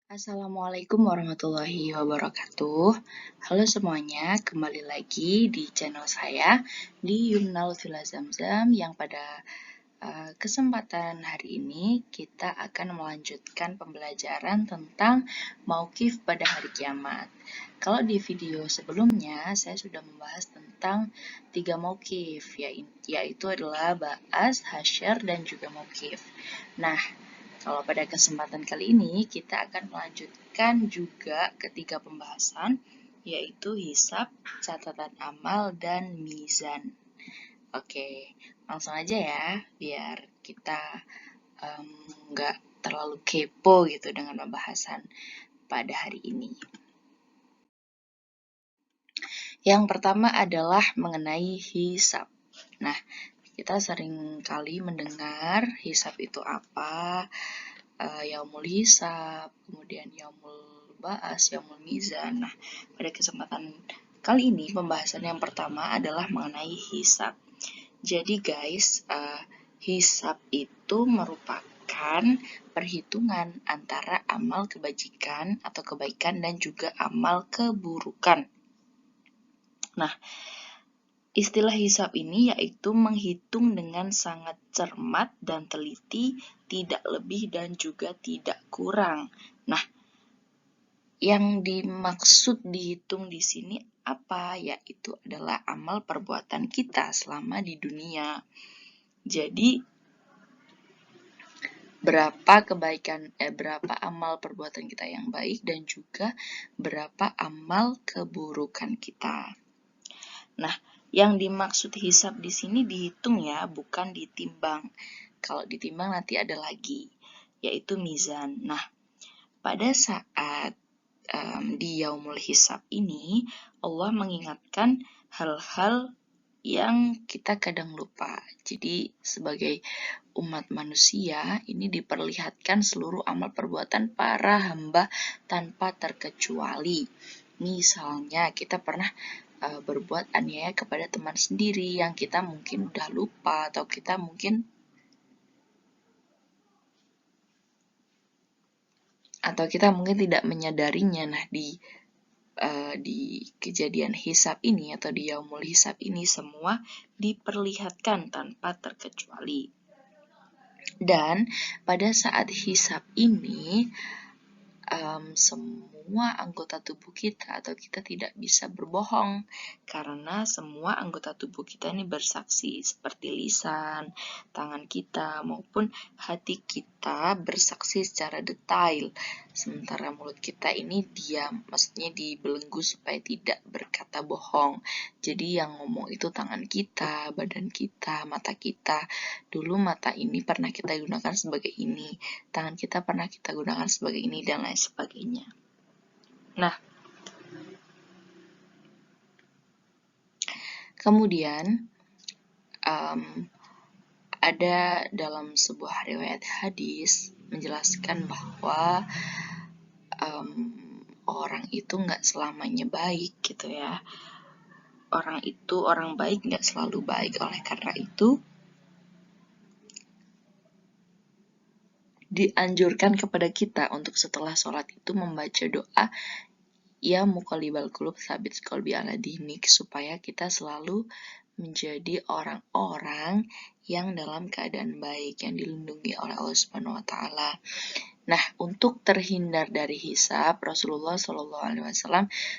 Assalamualaikum warahmatullahi wabarakatuh. Halo semuanya, kembali lagi di channel saya di Yumna Lutfila Zamzam yang pada kesempatan hari ini kita akan melanjutkan pembelajaran tentang mauqif pada hari kiamat. Kalau di video sebelumnya saya sudah membahas tentang 3 mauqif, yaitu adalah ba'as, hasyar, dan juga mauqif. Nah, kalau pada kesempatan kali ini kita akan melanjutkan juga ketiga pembahasan, yaitu hisab, catatan amal, dan mizan. Oke, langsung aja ya, biar kita nggak terlalu kepo gitu dengan pembahasan pada hari ini. Yang pertama adalah mengenai hisab. Nah, kita sering kali mendengar hisab itu apa, yaumul hisab, kemudian yaumul ba'as, yaumul mizan. Nah, pada kesempatan kali ini pembahasan yang pertama adalah mengenai hisab. Jadi guys, hisab itu merupakan perhitungan antara amal kebajikan atau kebaikan dan juga amal keburukan. Nah, istilah hisab ini yaitu menghitung dengan sangat cermat dan teliti, tidak lebih dan juga tidak kurang. Nah, yang dimaksud dihitung di sini apa? Yaitu adalah amal perbuatan kita selama di dunia. Jadi, berapa amal perbuatan kita yang baik dan juga berapa amal keburukan kita. Nah, yang dimaksud hisab di sini dihitung ya, bukan ditimbang. Kalau ditimbang nanti ada lagi, yaitu mizan. Nah, pada saat di yaumul hisab ini, Allah mengingatkan hal-hal yang kita kadang lupa. Jadi, sebagai umat manusia, ini diperlihatkan seluruh amal perbuatan para hamba tanpa terkecuali. Misalnya, kita pernah berbuat aniaya kepada teman sendiri yang kita mungkin udah lupa atau kita mungkin tidak menyadarinya. Nah, di kejadian hisab ini atau di yaumul hisab ini semua diperlihatkan tanpa terkecuali. Dan pada saat hisab ini semua anggota tubuh kita atau kita tidak bisa berbohong karena semua anggota tubuh kita ini bersaksi seperti lisan, tangan kita maupun hati kita bersaksi secara detail. Sementara mulut kita ini diam, maksudnya dibelenggu supaya tidak berkata bohong. Jadi yang ngomong itu tangan kita, badan kita, mata kita. Dulu mata ini pernah kita gunakan sebagai ini, tangan kita pernah kita gunakan sebagai ini, dan lain sebagainya. Nah, kemudian ada dalam sebuah riwayat hadis menjelaskan bahwa orang itu nggak selamanya baik gitu ya. Orang baik nggak selalu baik. Oleh karena itu, dianjurkan kepada kita untuk setelah sholat itu membaca doa ya muqallibal qulub tsabit qalbi ala dinik, supaya kita selalu menjadi orang-orang yang dalam keadaan baik, yang dilindungi oleh Allah Subhanahu wa taala. Nah, untuk terhindar dari hisab, Rasulullah SAW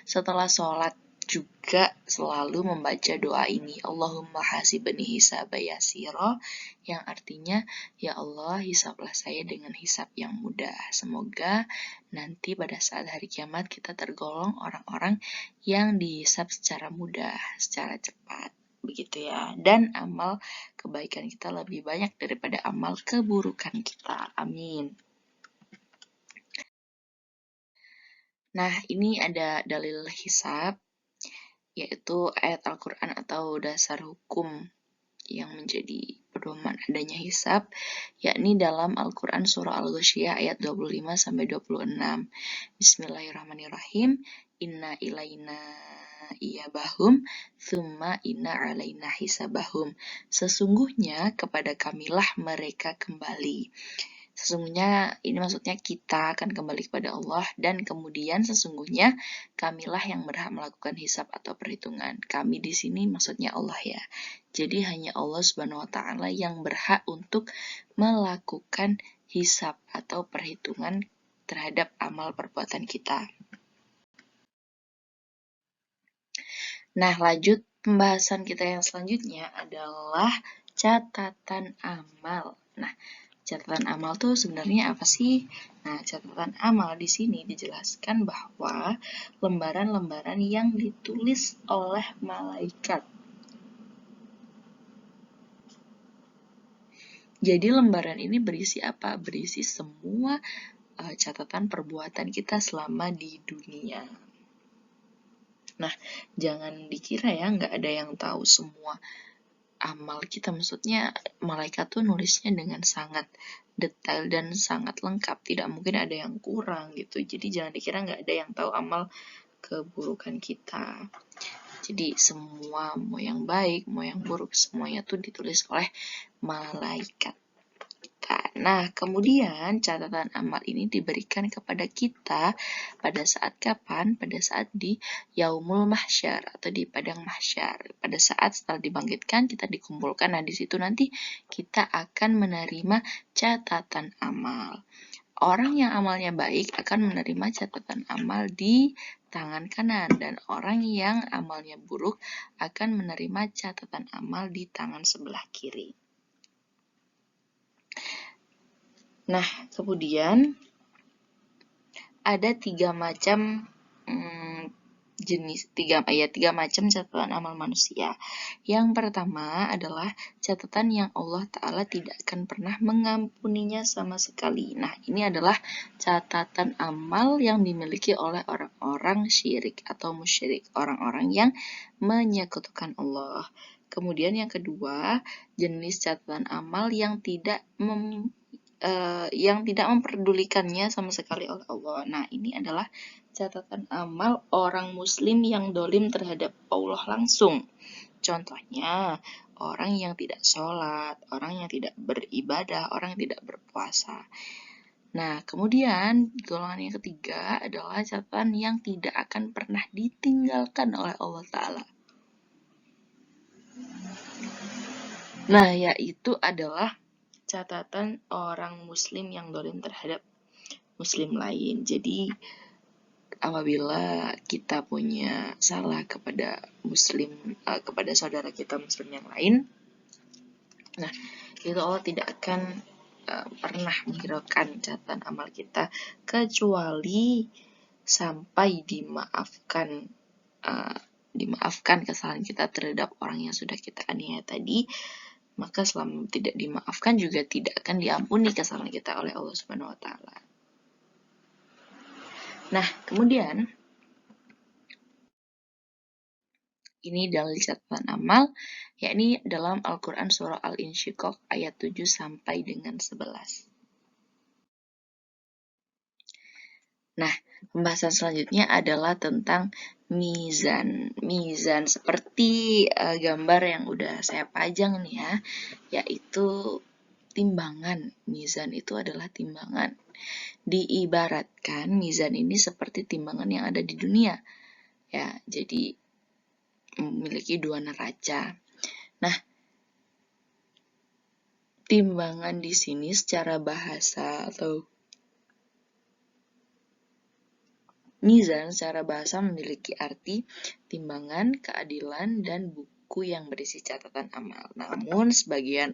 setelah sholat juga selalu membaca doa ini, Allahumma hasibni hisaba yasira, yang artinya, ya Allah, hisablah saya dengan hisab yang mudah. Semoga nanti pada saat hari kiamat kita tergolong orang-orang yang dihisab secara mudah, secara cepat. Begitu ya. Dan amal kebaikan kita lebih banyak daripada amal keburukan kita. Amin. Nah, ini ada dalil hisab, yaitu ayat Al-Quran atau dasar hukum yang menjadi pedoman adanya hisab, yakni dalam Al-Quran surah Al-Ghasyiyah ayat 25-26. Bismillahirrahmanirrahim. Inna ilaina iyabahum, thumma inna alaina hisabahum. Sesungguhnya kepada kamilah mereka kembali. Sesungguhnya ini maksudnya kita akan kembali kepada Allah, dan kemudian sesungguhnya kamilah yang berhak melakukan hisab atau perhitungan. Kami di sini maksudnya Allah ya. Jadi hanya Allah Subhanahu wa taala yang berhak untuk melakukan hisab atau perhitungan terhadap amal perbuatan kita. Nah, lanjut pembahasan kita yang selanjutnya adalah catatan amal. Nah, catatan amal tuh sebenarnya apa sih? Nah, catatan amal di sini dijelaskan bahwa lembaran-lembaran yang ditulis oleh malaikat. Jadi lembaran ini berisi apa? Berisi semua catatan perbuatan kita selama di dunia. Nah, jangan dikira ya nggak ada yang tahu semua amal kita, maksudnya malaikat tuh nulisnya dengan sangat detail dan sangat lengkap, tidak mungkin ada yang kurang gitu. Jadi jangan dikira nggak ada yang tahu amal keburukan kita. Jadi semua, mau yang baik mau yang buruk, semuanya tuh ditulis oleh malaikat. Nah, kemudian catatan amal ini diberikan kepada kita pada saat kapan? Pada saat di Yaumul Mahsyar atau di Padang Mahsyar. Pada saat setelah dibangkitkan, kita dikumpulkan. Nah, di situ nanti kita akan menerima catatan amal. Orang yang amalnya baik akan menerima catatan amal di tangan kanan, dan orang yang amalnya buruk akan menerima catatan amal di tangan sebelah kiri. Nah, kemudian ada tiga macam tiga macam catatan amal manusia. Yang pertama adalah catatan yang Allah Ta'ala tidak akan pernah mengampuninya sama sekali. Nah, ini adalah catatan amal yang dimiliki oleh orang-orang syirik atau musyrik, orang-orang yang menyekutukan Allah. Kemudian yang kedua, jenis catatan amal yang tidak memperdulikannya sama sekali oleh Allah. Nah, ini adalah catatan amal orang muslim yang dolim terhadap Allah langsung. Contohnya, orang yang tidak sholat, orang yang tidak beribadah, orang yang tidak berpuasa. Nah, kemudian golongan yang ketiga adalah catatan yang tidak akan pernah ditinggalkan oleh Allah Ta'ala. Nah, yaitu adalah catatan orang muslim yang dolim terhadap muslim lain. Jadi apabila kita punya salah kepada muslim, kepada saudara kita muslim yang lain, nah itu Allah tidak akan pernah menghiraukan catatan amal kita kecuali sampai dimaafkan kesalahan kita terhadap orang yang sudah kita aniaya tadi. Maka selama tidak dimaafkan juga tidak akan diampuni kesalahan kita oleh Allah Subhanahu wa taala. Nah, kemudian ini dalil catatan amal, yakni dalam Al-Quran surah Al-Insyiqaq ayat 7 sampai dengan 11. Nah, pembahasan selanjutnya adalah tentang mizan. Mizan seperti gambar yang udah saya pajang nih ya, yaitu timbangan. Mizan itu adalah timbangan. Diibaratkan mizan ini seperti timbangan yang ada di dunia. Ya, jadi memiliki dua neraca. Nah, timbangan di sini secara bahasa atau mizan secara bahasa memiliki arti timbangan, keadilan, dan buku yang berisi catatan amal. Namun sebagian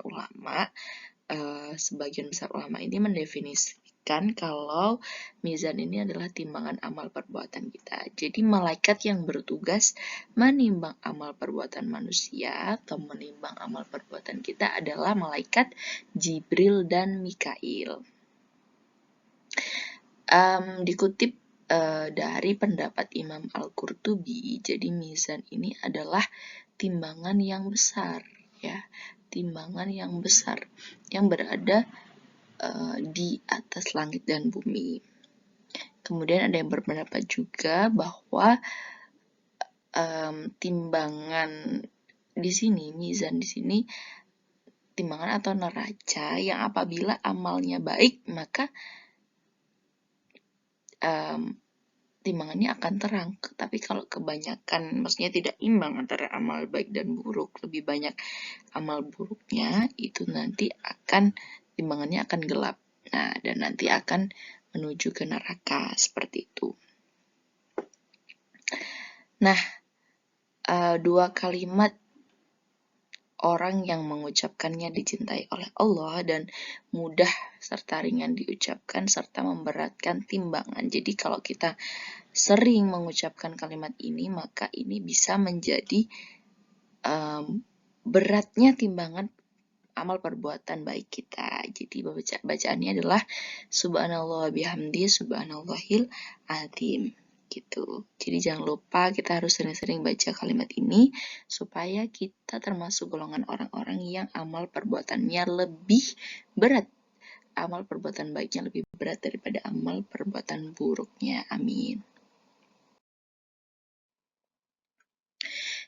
besar ulama ini mendefinisikan kalau mizan ini adalah timbangan amal perbuatan kita. Jadi malaikat yang bertugas menimbang amal perbuatan manusia atau menimbang amal perbuatan kita adalah malaikat Jibril dan Mikail. Dikutip dari pendapat Imam Al-Qurtubi, jadi mizan ini adalah timbangan yang besar, ya, timbangan yang besar yang berada di atas langit dan bumi. Kemudian ada yang berpendapat juga bahwa timbangan di sini, mizan di sini, timbangan atau neraca yang apabila amalnya baik, maka timbangannya akan terang. Tapi kalau kebanyakan, maksudnya tidak imbang antara amal baik dan buruk, lebih banyak amal buruknya, itu nanti timbangannya akan gelap. Nah, dan nanti akan menuju ke neraka, seperti itu. Nah, dua kalimat orang yang mengucapkannya dicintai oleh Allah dan mudah serta ringan diucapkan serta memberatkan timbangan. Jadi kalau kita sering mengucapkan kalimat ini, maka ini bisa menjadi beratnya timbangan amal perbuatan baik kita. Jadi bacaannya adalah subhanallah bihamdi subhanallahil azim. Gitu. Jadi jangan lupa kita harus sering-sering baca kalimat ini supaya kita termasuk golongan orang-orang yang amal perbuatannya lebih berat. Amal perbuatan baiknya lebih berat daripada amal perbuatan buruknya. Amin.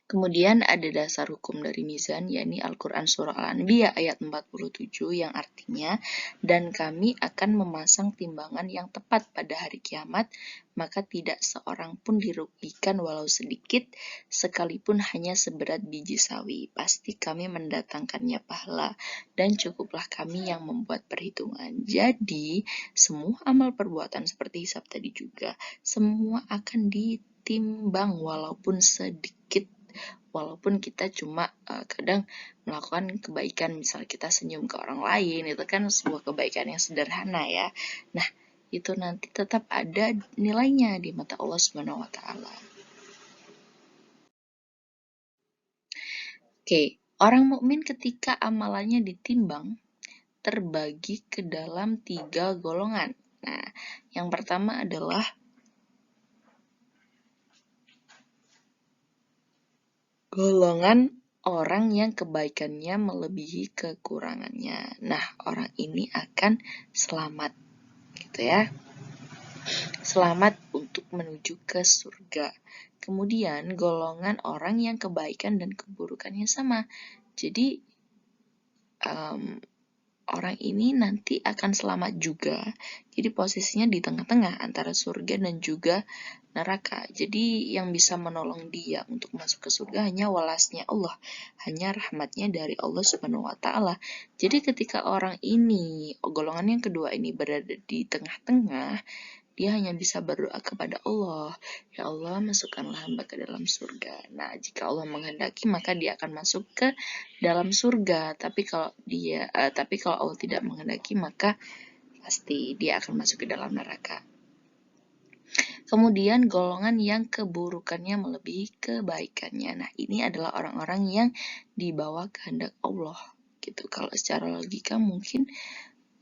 Kemudian ada dasar hukum dari mizan, yakni Al-Quran Surah Al-Anbiya ayat 47 yang artinya, dan kami akan memasang timbangan yang tepat pada hari kiamat, maka tidak seorang pun dirugikan walau sedikit, sekalipun hanya seberat biji sawi. Pasti kami mendatangkannya pahala, dan cukuplah kami yang membuat perhitungan. Jadi, semua amal perbuatan seperti hisab tadi juga, semua akan ditimbang walaupun sedikit. Walaupun kita cuma kadang melakukan kebaikan, misalnya kita senyum ke orang lain, itu kan sebuah kebaikan yang sederhana ya. Nah, itu nanti tetap ada nilainya di mata Allah Subhanahu wa taala. Oke, orang mukmin ketika amalannya ditimbang terbagi ke dalam 3 golongan. Nah, yang pertama adalah golongan orang yang kebaikannya melebihi kekurangannya. Nah, orang ini akan selamat, gitu ya. Selamat untuk menuju ke surga. Kemudian, golongan orang yang kebaikan dan keburukannya sama. Jadi, orang ini nanti akan selamat juga. Jadi posisinya di tengah-tengah antara surga dan juga neraka. Jadi yang bisa menolong dia untuk masuk ke surga hanya walasnya Allah, hanya rahmatnya dari Allah Subhanahu wa taala. Jadi ketika orang ini, golongan yang kedua ini berada di tengah-tengah, dia hanya bisa berdoa kepada Allah, ya Allah masukkanlah hamba ke dalam surga. Nah, jika Allah menghendaki maka dia akan masuk ke dalam surga. Tapi kalau Allah tidak menghendaki maka pasti dia akan masuk ke dalam neraka. Kemudian golongan yang keburukannya melebihi kebaikannya. Nah, ini adalah orang-orang yang di bawah kehendak Allah gitu. Kalau secara logika mungkin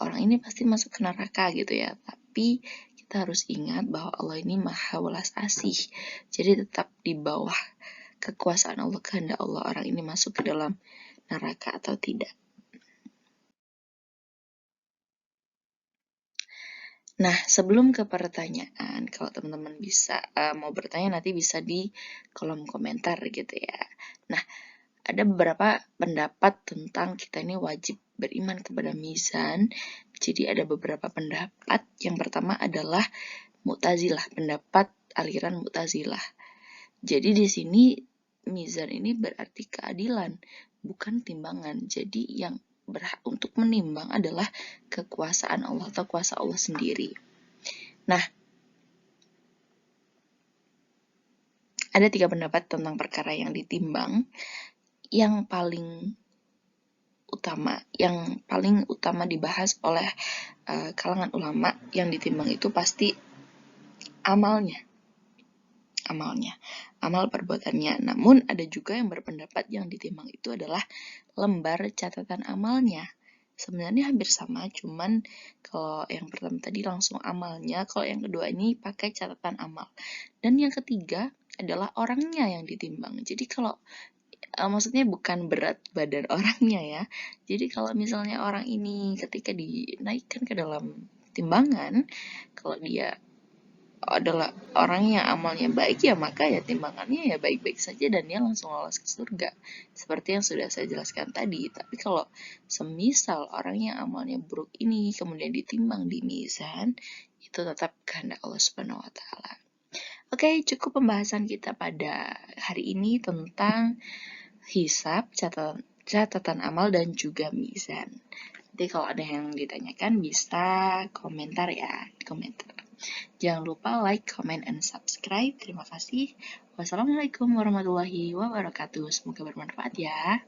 orang ini pasti masuk ke neraka gitu ya. Tapi kita harus ingat bahwa Allah ini maha welas asih. Jadi tetap di bawah kekuasaan Allah, kehendak Allah orang ini masuk ke dalam neraka atau tidak. Nah, sebelum ke pertanyaan, kalau teman-teman bisa mau bertanya nanti bisa di kolom komentar gitu ya. Nah, ada beberapa pendapat tentang kita ini wajib beriman kepada mizan. Jadi ada beberapa pendapat. Yang pertama adalah Mu'tazilah, pendapat aliran Mu'tazilah. Jadi di sini mizan ini berarti keadilan, bukan timbangan. Jadi yang berhak untuk menimbang adalah kekuasaan Allah atau kuasa Allah sendiri. Nah, ada 3 pendapat tentang perkara yang ditimbang. Yang paling utama dibahas oleh kalangan ulama yang ditimbang itu pasti amal perbuatannya. Namun ada juga yang berpendapat yang ditimbang itu adalah lembar catatan amalnya. Sebenarnya hampir sama, cuman kalau yang pertama tadi langsung amalnya, kalau yang kedua ini pakai catatan amal. Dan yang ketiga adalah orangnya yang ditimbang. Jadi kalau maksudnya bukan berat badan orangnya ya. Jadi kalau misalnya orang ini ketika dinaikkan ke dalam timbangan, kalau dia adalah orang yang amalnya baik, ya maka ya timbangannya ya baik-baik saja dan dia langsung lolos ke surga. Seperti yang sudah saya jelaskan tadi. Tapi kalau semisal orang yang amalnya buruk ini kemudian ditimbang di mizan, itu tetap kehendak Allah Subhanahu wa taala. Oke, cukup pembahasan kita pada hari ini tentang hisab, catatan amal dan juga mizan. Nanti kalau ada yang ditanyakan bisa komentar ya, di komentar. Jangan lupa like, comment, and subscribe. Terima kasih. Wassalamualaikum warahmatullahi wabarakatuh. Semoga bermanfaat ya.